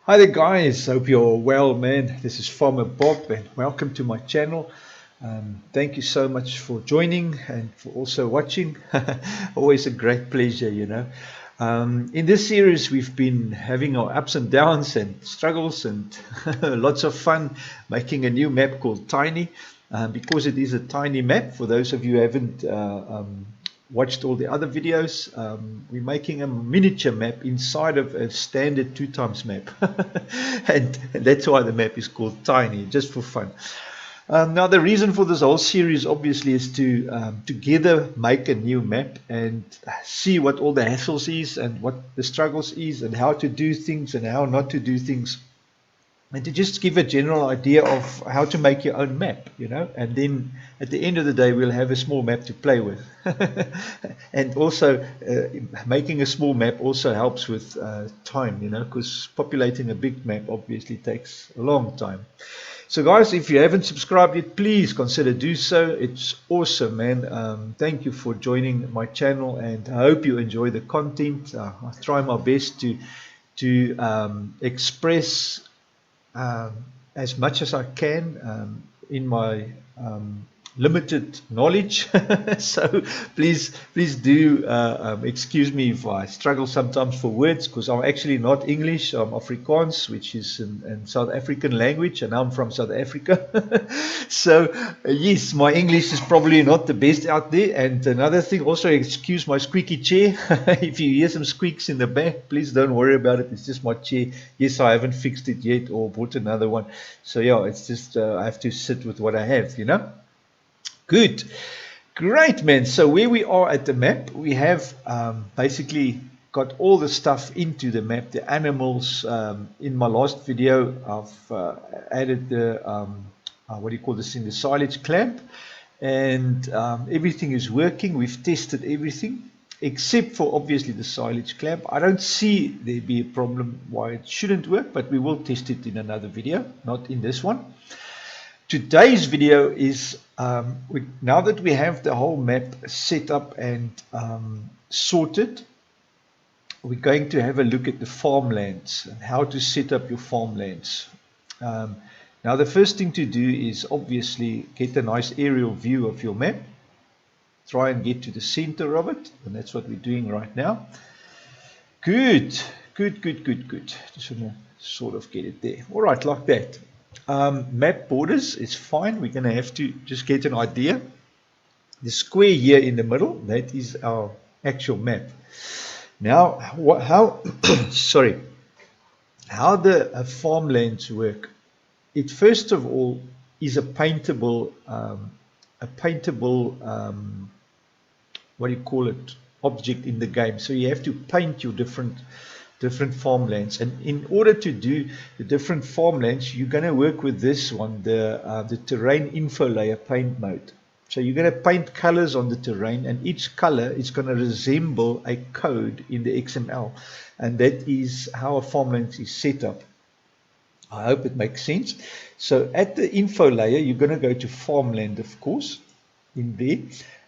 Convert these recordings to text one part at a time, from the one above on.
Hi there guys, hope you're well, man. This is Farmer Bob and welcome to my channel. Thank you so much for joining and for also watching. Always a great pleasure. In this series we've been having our ups and downs and struggles and lots of fun making a new map called Tiny. Because it is a tiny map, for those of you who haven't watched all the other videos, we're making a miniature map inside of a standard 2x map. And that's why the map is called Tiny, just for fun. Now the reason for this whole series obviously is to together make a new map and see what all the hassles is and what the struggles is and how to do things and how not to do things, and to just give a general idea of how to make your own map, and then at the end of the day we'll have a small map to play with. And also making a small map also helps with time, because populating a big map obviously takes a long time. So guys, if you haven't subscribed yet, please consider do so. It's awesome, man. Thank you for joining my channel, and I hope you enjoy the content. I try my best to express as much as I can in my limited knowledge. So please do excuse me if I struggle sometimes for words, because I'm actually not English. I'm Afrikaans, which is in South African language, and I'm from South Africa. So yes, my English is probably not the best out there. And another thing, also excuse my squeaky chair. If you hear some squeaks in the back, please don't worry about it. It's just my chair. Yes, I haven't fixed it yet or bought another one. So yeah, it's just I have to sit with what I have. Good. Great, man. So where we are at the map, we have basically got all the stuff into the map, the animals. In my last video, I've added the, what do you call this thing, the silage clamp. And everything is working. We've tested everything, except for obviously the silage clamp. I don't see there be a problem why it shouldn't work, but we will test it in another video, not in this one. Today's video is, now that we have the whole map set up and sorted, we're going to have a look at the farmlands and how to set up your farmlands. Now the first thing to do is obviously get a nice aerial view of your map. Try and get to the center of it, and that's what we're doing right now. Good. Just want to sort of get it there. All right, like that. Map borders is fine. We're going to have to just get an idea. The square here in the middle, that is our actual map. Now, how the farmlands work? It first of all is a paintable, what do you call it, object in the game. So you have to paint your different farmlands, and in order to do the different farmlands, you're going to work with this one, the terrain info layer paint mode. So you're going to paint colors on the terrain, and each color is going to resemble a code in the XML, and that is how a farmland is set up. I hope it makes sense. So at the info layer, you're going to go to farmland, of course, in there,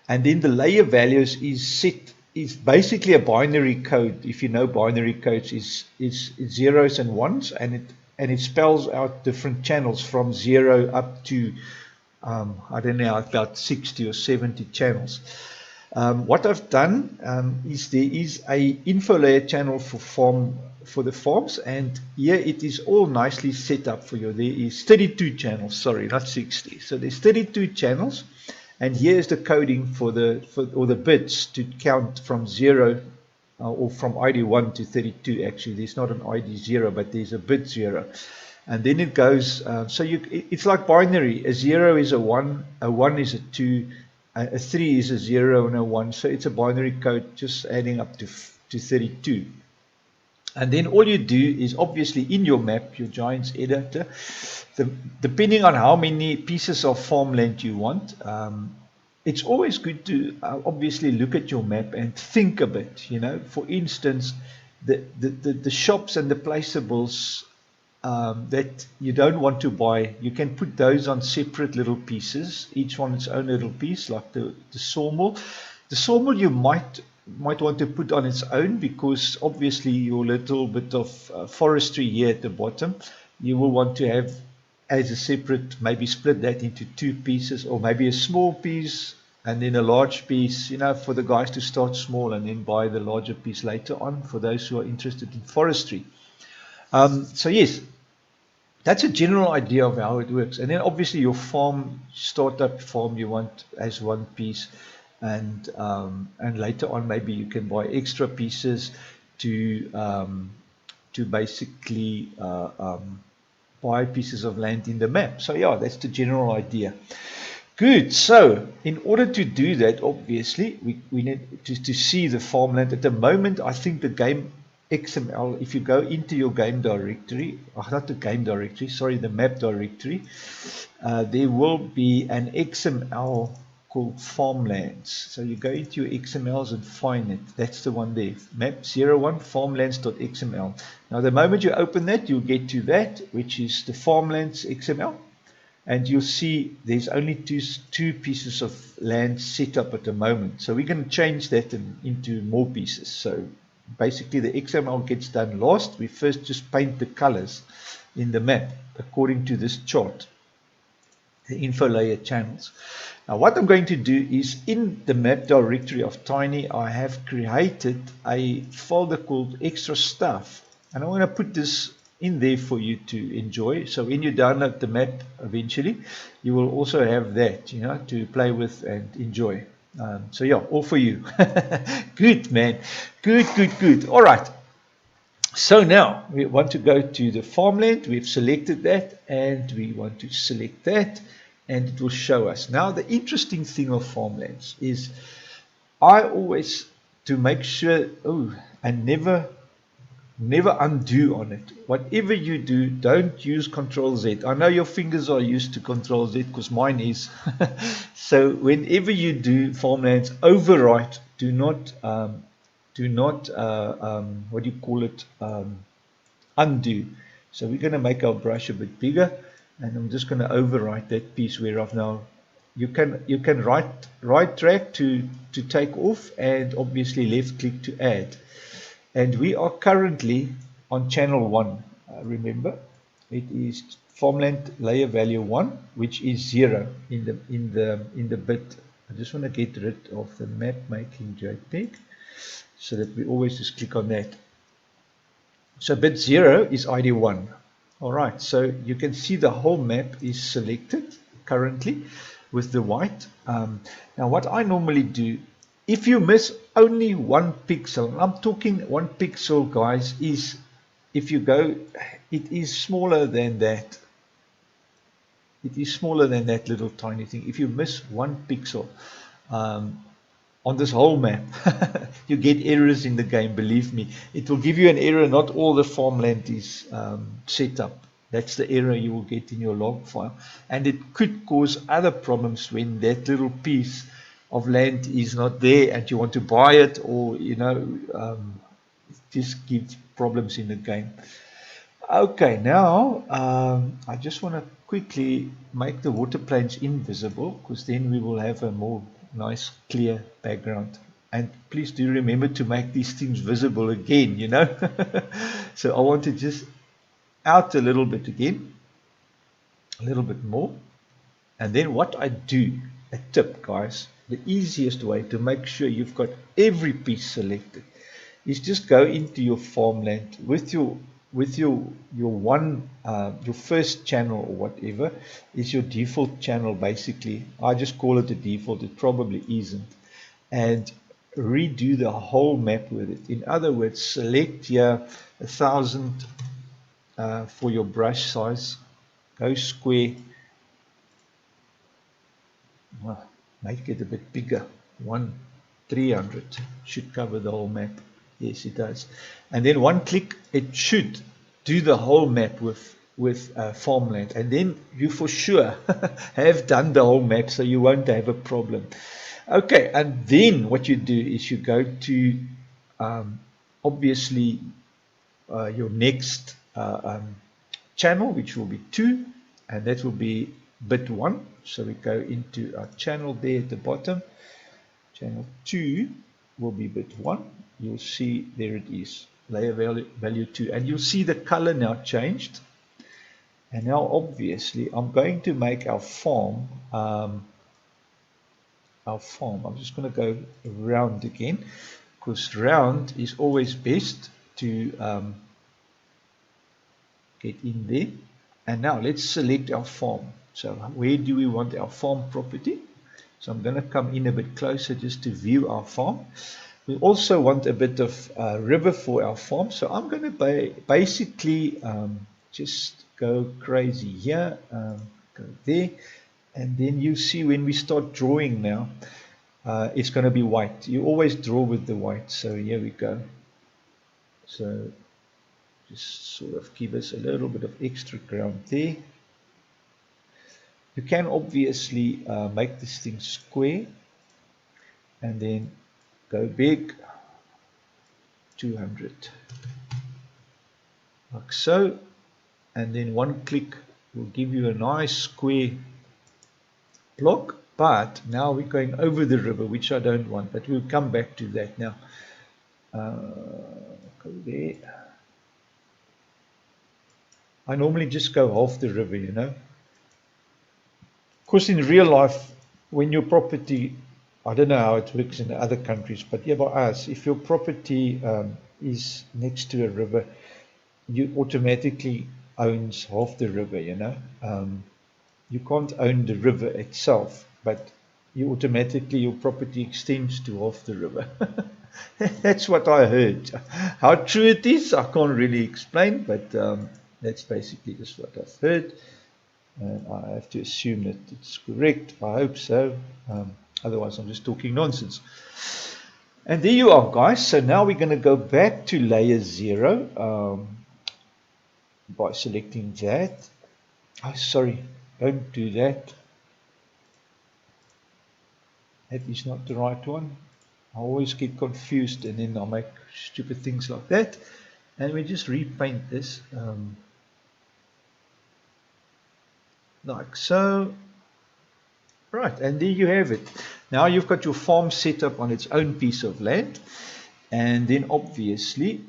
and then the layer values is basically a binary code. If you know binary codes, is zeros and ones, and it spells out different channels from 0 up to I don't know, about 60 or 70 channels. What I've done is there is a info layer channel for the farms, and here it is all nicely set up for you. There is 32 channels, sorry, not 60. So there's 32 channels. And here's the coding for the bits to count from 0 or from ID 1 to 32. Actually, there's not an ID 0, but there's a bit 0. And then it goes, so it's like binary. A 0 is a 1, a 1 is a 2, a 3 is a 0 and a 1. So it's a binary code just adding up to 32. And then all you do is obviously in your map, your Giants editor, depending on how many pieces of farmland you want, it's always good to obviously look at your map and think a bit. For instance, the shops and the placeables that you don't want to buy, you can put those on separate little pieces, each one its own little piece, like the sawmill. The sawmill you might might want to put on its own, because obviously your little bit of forestry here at the bottom, you will want to have as a separate, maybe split that into two pieces, or maybe a small piece and then a large piece, you know, for the guys to start small and then buy the larger piece later on, for those who are interested in forestry. So yes, that's a general idea of how it works. And then obviously your farm, startup farm, you want as one piece, and later on maybe you can buy extra pieces to basically buy pieces of land in the map. So yeah, that's the general idea. Good. So in order to do that, obviously, we need to see the farmland. At the moment, I think the game XML, if you go into your game directory, not the game directory, sorry, the map directory, there will be an XML called Farmlands. So you go into your XMLs and find it. That's the one there, map01 farmlands.xml. Now, the moment you open that, you'll get to that, which is the Farmlands XML. And you'll see there's only two pieces of land set up at the moment. So we're going to change that into more pieces. So basically the XML gets done last. We first just paint the colors in the map according to this chart, the info layer channels. Now what I'm going to do is, in the map directory of Tiny, I have created a folder called extra stuff. And I'm going to put this in there for you to enjoy. So when you download the map eventually, you will also have that, you know, to play with and enjoy. So yeah, all for you. Good, man. Good. All right. So now we want to go to the farmland. We've selected that, and we want to select that, and it will show us. Now the interesting thing of Farmlands is, I always, to make sure, and never undo on it. Whatever you do, don't use Control Z. I know your fingers are used to Control Z, because mine is. So whenever you do Farmlands, overwrite. Do not what do you call it, undo. So we're going to make our brush a bit bigger, and I'm just going to overwrite that piece whereof now you can right drag to take off, and obviously left click to add. And we are currently on channel 1. Remember, it is Farmland layer value 1, which is 0 in the bit. I just want to get rid of the Mapmaking JPEG, so that we always just click on that. So bit 0 is ID 1. All right, so you can see the whole map is selected currently with the white. Now what I normally do, if you miss only 1 pixel, and I'm talking 1 pixel, guys, is if you go, it is smaller than that. It is smaller than that little tiny thing. If you miss 1 pixel on this whole map, you get errors in the game, believe me. It will give you an error, not all the farmland is set up. That's the error you will get in your log file. And it could cause other problems when that little piece of land is not there and you want to buy it, or just gives problems in the game. Okay, now I just want to quickly make the water planes invisible, because then we will have a more nice clear background. And please do remember to make these things visible again, you know. So I want to just out a little bit again, a little bit more. And then what I do, a tip, guys, the easiest way to make sure you've got every piece selected is just go into your farmland with your first channel, or whatever is your default channel. Basically, I just call it the default. It probably isn't. And redo the whole map with it. In other words, select here 1000 for your brush size. Go square. Make it a bit bigger. 300 should cover the whole map. Yes, it does. And then one click, it should do the whole map with farmland. And then you for sure have done the whole map, so you won't have a problem. Okay, and then what you do is you go to obviously your next channel, which will be 2, and that will be bit 1. So we go into our channel there at the bottom, channel 2, will be bit 1. You'll see there it is, layer value 2, and you'll see the color now changed. And now obviously I'm going to make our farm, I'm just going to go round again, because round is always best to get in there. And now let's select our farm. So where do we want our farm property? So I'm going to come in a bit closer just to view our farm. We also want a bit of river for our farm. So I'm going to basically just go crazy here, go there. And then you see when we start drawing now, it's going to be white. You always draw with the white. So here we go. So just sort of give us a little bit of extra ground there. You can obviously make this thing square and then go big, 200, like so, and then one click will give you a nice square block. But now we're going over the river, which I don't want, but we'll come back to that now. Go there. I normally just go half the river, you know. Of course, in real life, when your property, I don't know how it works in other countries, but here by us, if your property is next to a river, you automatically owns half the river, you know. You can't own the river itself, but you automatically, your property extends to half the river. That's what I heard. How true it is, I can't really explain, but that's basically just what I've heard. And I have to assume that it's correct. I hope so. Otherwise, I'm just talking nonsense. And there you are, guys. So now we're going to go back to layer 0 by selecting that. Oh, sorry, don't do that. That is not the right one. I always get confused and then I'll make stupid things like that. And we just repaint this like so. Right, and there you have it. Now you've got your farm set up on its own piece of land. And then obviously,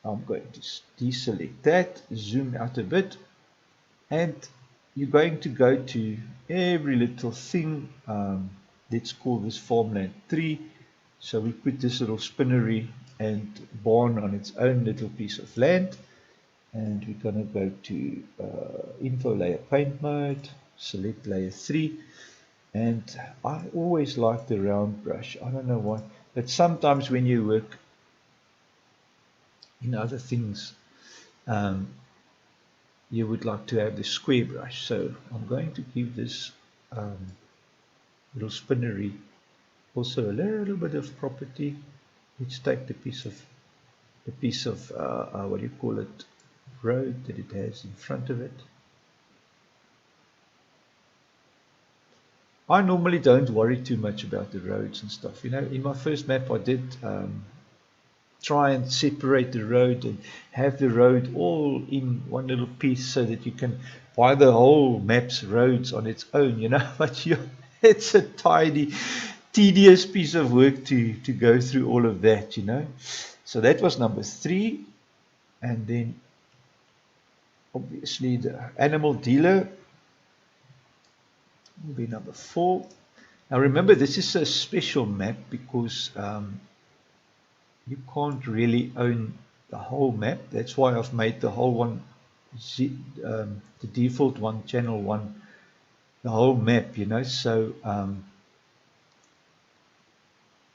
I'm going to deselect that, zoom out a bit, and you're going to go to every little thing. Let's call this Farmland 3. So we put this little spinnery and barn on its own little piece of land. And we're going to go to info layer paint mode, select layer 3. And I always like the round brush. I don't know why, but sometimes when you work in other things, you would like to have the square brush. So I'm going to give this little spinnery also a little bit of property. Let's take the piece of what do you call it, road that it has in front of it. I normally don't worry too much about the roads and stuff. You know, in my first map I did try and separate the road and have the road all in one little piece so that you can buy the whole map's roads on its own, you know. But it's a tedious piece of work to go through all of that, you know. So that was number 3. And then obviously the animal dealer will be number 4. Now remember, this is a special map because you can't really own the whole map. That's why I've made the whole one, the default one, channel 1, the whole map, you know. So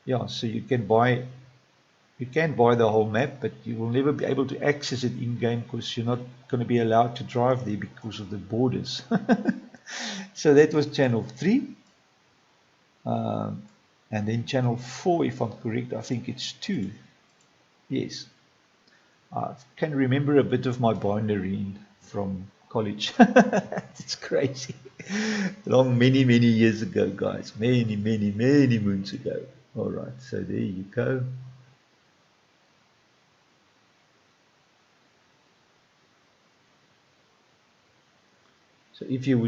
yeah, so you can buy the whole map, but you will never be able to access it in game because you're not going to be allowed to drive there because of the borders. So that was channel 3. And then channel 4, if I'm correct, I think it's 2. Yes. I can remember a bit of my binary from college. It's crazy. Many years ago, guys. Many moons ago. All right, so there you go. So if you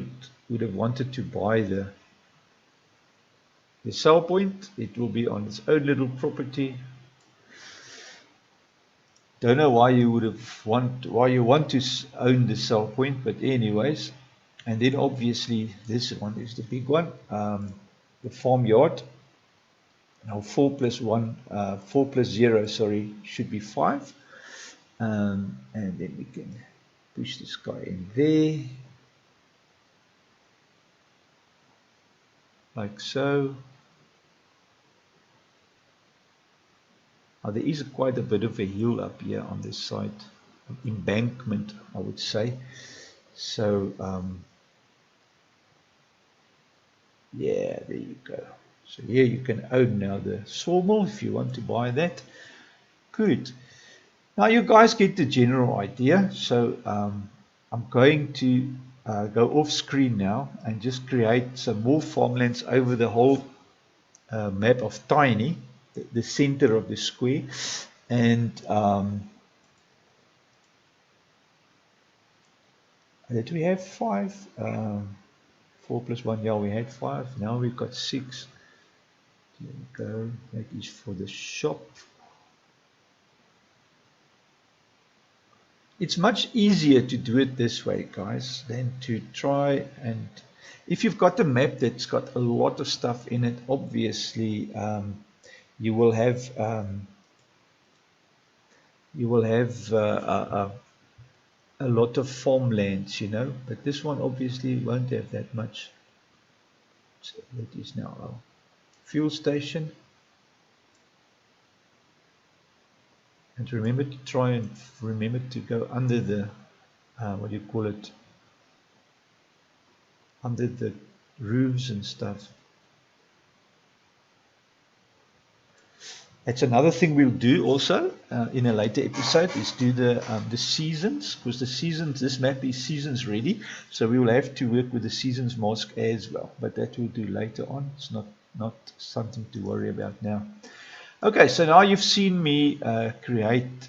would have wanted to buy the the cell point. It will be on its own little property. Don't know why you want to own the cell point, but anyways. And then obviously this one is the big one, the farmyard. Now 4 plus 0, sorry, should be 5. And then we can push this guy in there, like so. Now there is quite a bit of a hill up here on this side, embankment, I would say. So yeah, there you go. So here you can own now the sawmill if you want to buy that. Good. Now you guys get the general idea. So I'm going to go off screen now and just create some more farmlands over the whole map of Tiny, the center of the square. And did we have 5? 4 plus 1, yeah, we had 5. Now we've got 6. There we go. That is for the shop. It's much easier to do it this way, guys, than to try and... If you've got a map that's got a lot of stuff in it, obviously you will have a lot of farmlands, you know, but this one obviously won't have that much. So that is now our fuel station. And remember to try and remember to go under the what do you call it, under the roofs and stuff. That's another thing we'll do also in a later episode, is do the seasons, because the seasons, this map is seasons ready, so we will have to work with the seasons mask as well, but that we'll do later on. It's not something to worry about now. Okay, so now you've seen me create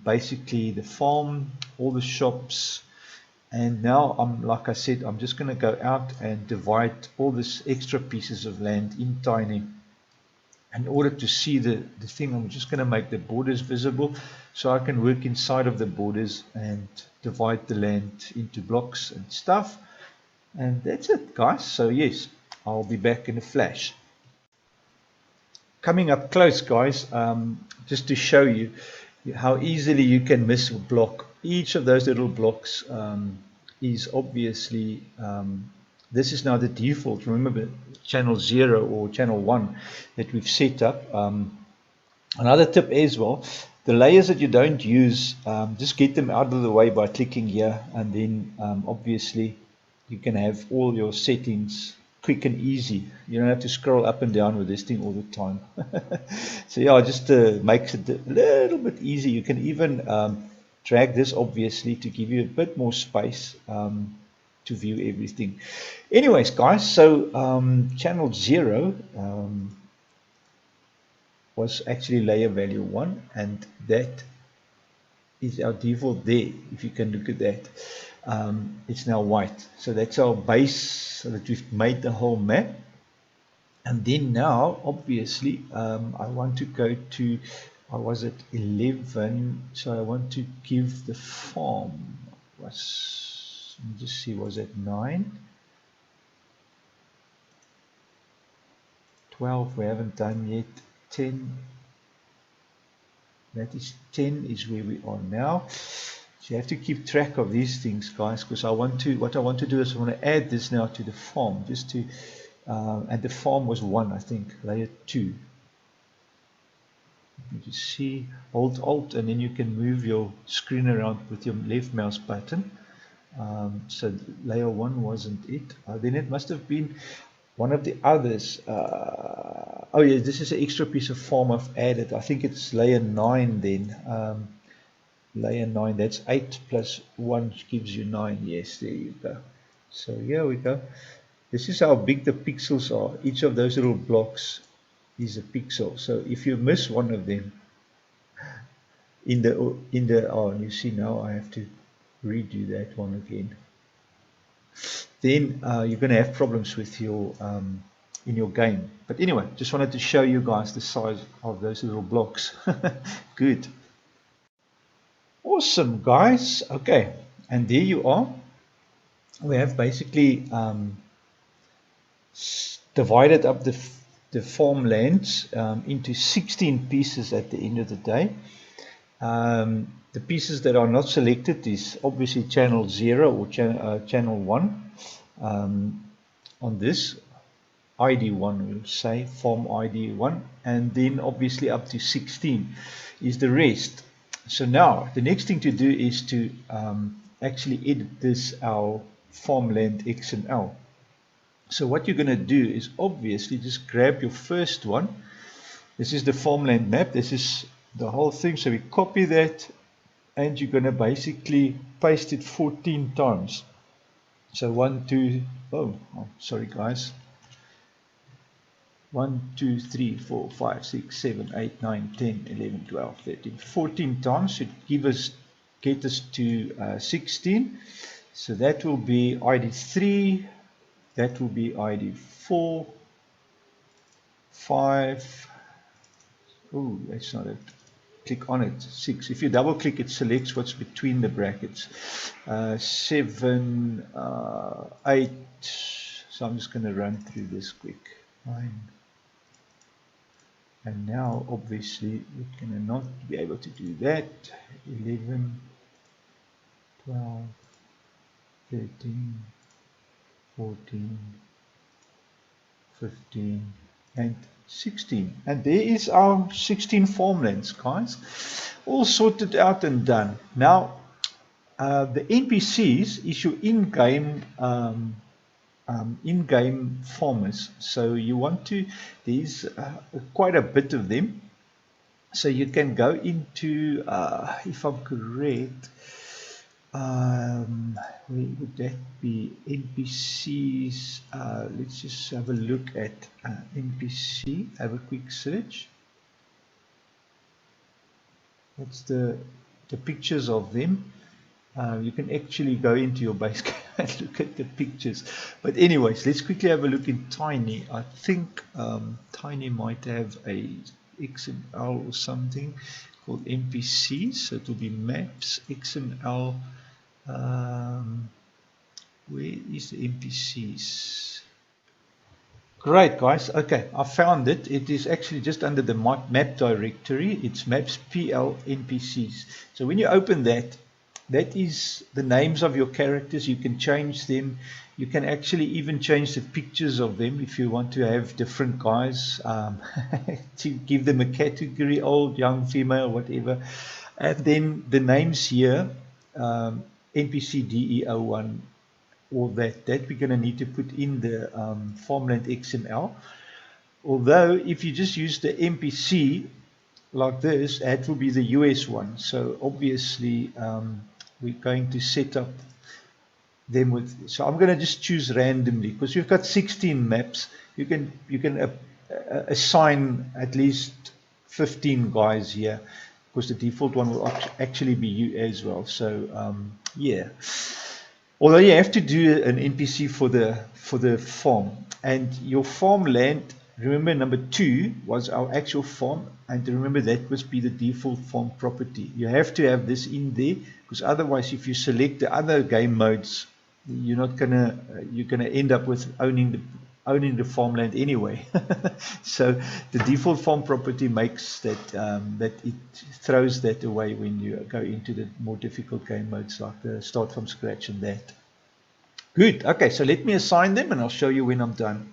basically the farm, all the shops, and now like I said, I'm just going to go out and divide all these extra pieces of land in Tiny. In order to see the thing, I'm just going to make the borders visible so I can work inside of the borders and divide the land into blocks and stuff. And that's it, guys. So yes, I'll be back in a flash. Coming up close, guys, just to show you how easily you can miss a block. Each of those little blocks is obviously, this is now the default. Remember channel 0 or channel 1 that we've set up. Another tip as well, the layers that you don't use, just get them out of the way by clicking here, and then obviously you can have all your settings quick and easy. You don't have to scroll up and down with this thing all the time. So yeah, just makes it a little bit easy. You can even drag this obviously to give you a bit more space to view everything. Anyways, guys, so channel 0 was actually layer value 1, and that is our default there. If you can look at that, it's now white. So that's our base, so that we've made the whole map. And then now obviously I want to go to, or was it 11? So I want to give the farm, let me just see, was it 9? 12 we haven't done yet. 10, that is 10 is where we are now. So you have to keep track of these things, guys, because what I want to do is I want to add this now to the farm, just to and the farm was 1, I think, layer 2. You just see, hold Alt, and then you can move your screen around with your left mouse button. So layer 1 wasn't it. Then it must have been one of the others. Oh yeah, this is an extra piece of farm I've added. I think it's layer 9 then. Layer 9, that's 8 plus 1 gives you 9. Yes, there you go. So here we go. This is how big the pixels are. Each of those little blocks is a pixel. So if you miss one of them in the oh, you see now I have to redo that one again. Then you're going to have problems with your in your game. But anyway, just wanted to show you guys the size of those little blocks. Good. Awesome, guys. Okay, and there you are. We have basically divided up the farmlands into 16 pieces at the end of the day. The pieces that are not selected is obviously channel 0 or channel 1 on this. ID 1, we'll say, farm ID 1, and then obviously up to 16 is the rest. So now the next thing to do is to actually edit this, our farmland XML. So what you're going to do is obviously just grab your first one. This is the farmland map. This is the whole thing. So we copy that, and you're going to basically paste it 14 times. So 1, 2, oh sorry guys. 1, 2, 3, 4, 5, 6, 7, 8, 9, 10, 11, 12, 13, 14 times should get us to 16. So that will be ID 3, that will be ID 4, 5, oh, that's not it. Click on it, 6. If you double click, it selects what's between the brackets. 7, 8. So I'm just going to run through this quick. 9. And now obviously we're going to not be able to do that. 11, 12, 13, 14, 15, and 16. And there is our 16 farmlands, guys. All sorted out and done. Now, the NPCs is your in-game farmers. So you want to, there's quite a bit of them. So you can go into, if I'm correct, where would that be? NPCs. Let's just have a look at NPC. Have a quick search. That's the pictures of them. You can actually go into your base and look at the pictures. But anyways, let's quickly have a look in Tiny. I think Tiny might have a XML or something called NPCs. So it will be maps, XML. Where is the NPCs? Great, guys. Okay, I found it. It is actually just under the map directory. It's Mapxml NPCs. So when you open that, that is the names of your characters. You can change them. You can actually even change the pictures of them if you want to have different guys, to give them a category, old, young, female, whatever. And then the names here, NPC DE01, all that we're going to need to put in the Farmland XML. Although if you just use the NPC like this, that will be the US one. So obviously we're going to set up them with, so I'm going to just choose randomly, because you've got 16 maps. You can assign at least 15 guys here, because the default one will actually be you as well. So yeah, although you have to do an NPC for the farm, and your farmland, remember number 2 was our actual farm, and remember that must be the default farm property. You have to have this in there, because otherwise if you select the other game modes, you're gonna end up with owning the farmland anyway. So the default farm property makes that that it throws that away when you go into the more difficult game modes like the start from scratch and that. Good. Okay, so let me assign them and I'll show you when I'm done.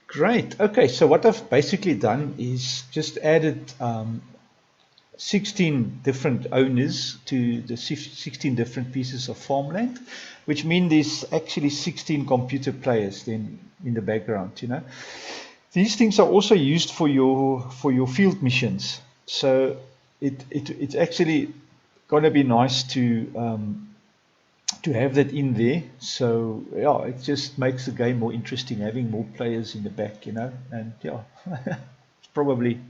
Great. Okay, so what I've basically done is just added 16 different owners to the 16 different pieces of farmland, which means there's actually 16 computer players then in the background. You know, these things are also used for your field missions. So it's actually going to be nice to have that in there. So yeah, it just makes the game more interesting having more players in the back, you know. And yeah, it's probably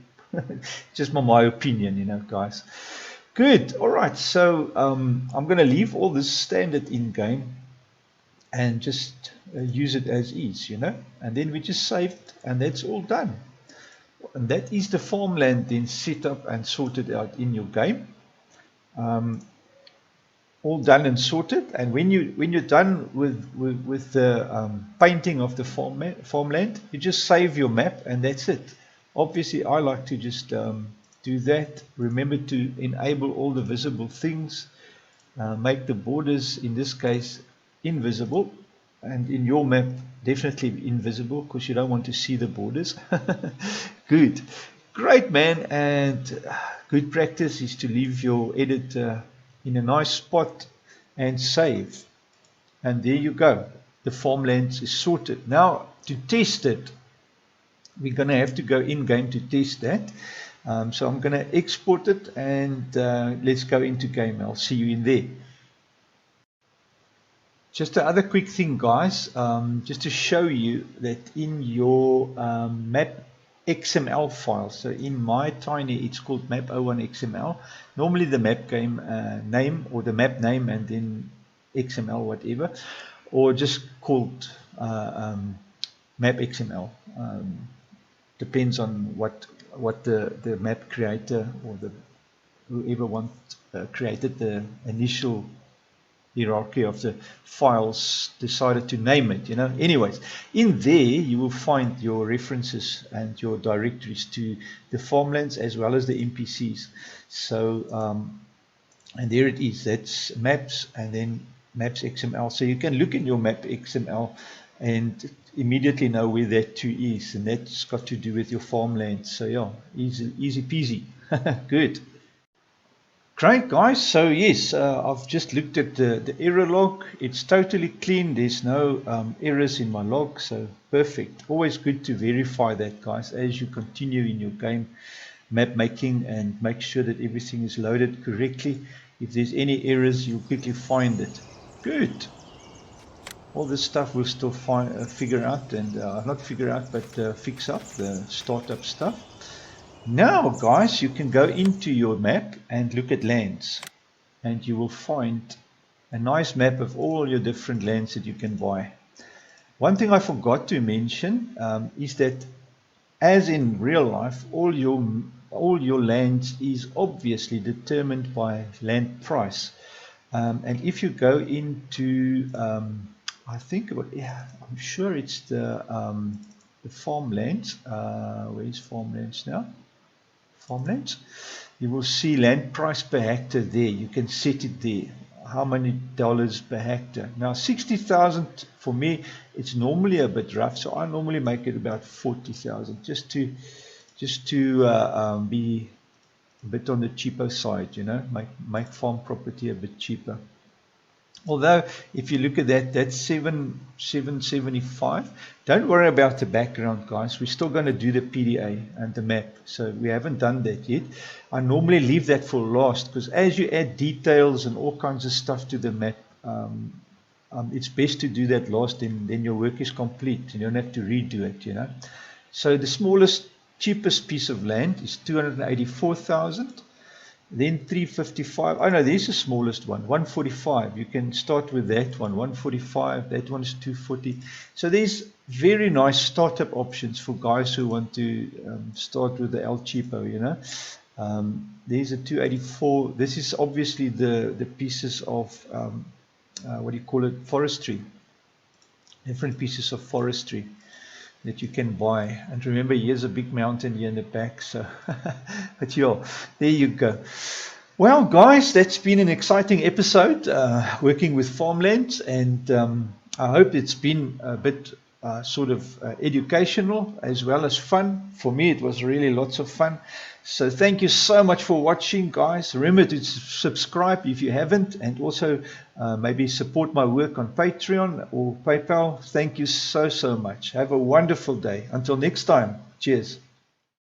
just my opinion, you know, guys. Good. All right, so I'm going to leave all this standard in game, and just use it as is, you know. And then we just saved, and that's all done. And that is the farmland then set up and sorted out in your game. All done and sorted. And when you're done with the painting of the farmland, you just save your map, and that's it. Obviously, I like to just do that. Remember to enable all the visible things. Make the borders, in this case, invisible, and in your map definitely invisible, because you don't want to see the borders. Good, great, man. And good practice is to leave your edit in a nice spot and save, and there you go. The farmlands is sorted. Now to test it, we're going to have to go in game to test that. So I'm going to export it, and let's go into game. I'll see you in there. Just another quick thing, guys, just to show you that in your Mapxml file, so in my tiny, it's called Map01XML. Normally the map game name, or the map name, and then XML, whatever, or just called Mapxml. Depends on what the map creator or whoever created the initial hierarchy of the files decided to name it, you know. Anyways, in there you will find your references and your directories to the farmlands as well as the NPCs. So and there it is. That's maps, and then Mapxml. So you can look in your Mapxml and immediately know where that to is, and that's got to do with your farmland. So yeah, easy peasy. Good. Great, guys. So yes, I've just looked at the error log. It's totally clean. There's no errors in my log, so perfect. Always good to verify that, guys, as you continue in your game map making, and make sure that everything is loaded correctly. If there's any errors, you'll quickly find it. Good. All this stuff we'll still figure out, and not figure out, but fix up the startup stuff. Now, guys, you can go into your map and look at lands, and you will find a nice map of all your different lands that you can buy. One thing I forgot to mention is that, as in real life, all your lands is obviously determined by land price. And if you go into, I think I'm sure it's the farmlands. Where's farmlands now? Farmlands. You will see land price per hectare there. You can set it there. How many dollars per hectare? Now 60,000 for me, it's normally a bit rough, so I normally make it about 40,000, just to be a bit on the cheaper side, you know, make farm property a bit cheaper. Although, if you look at that, that's 775. Don't worry about the background, guys. We're still going to do the PDA and the map, so we haven't done that yet. I normally leave that for last, because as you add details and all kinds of stuff to the map, it's best to do that last, and then your work is complete and you don't have to redo it, you know. So the smallest, cheapest piece of land is 284,000. Then 355. Oh no, there's the smallest one, 145. You can start with that one, 145. That one is 240. So there's very nice startup options for guys who want to start with the El Cheapo, you know. There's a 284. This is obviously the pieces of what do you call it, forestry, different pieces of forestry that you can buy. And remember, here's a big mountain here in the back, so but yeah, there you go. Well, guys, that's been an exciting episode working with farmlands, and I hope it's been a bit sort of educational as well as fun. For me, it was really lots of fun. So thank you so much for watching, guys. Remember to subscribe if you haven't, and also maybe support my work on Patreon or PayPal. Thank you so much. Have a wonderful day. Until next time. Cheers.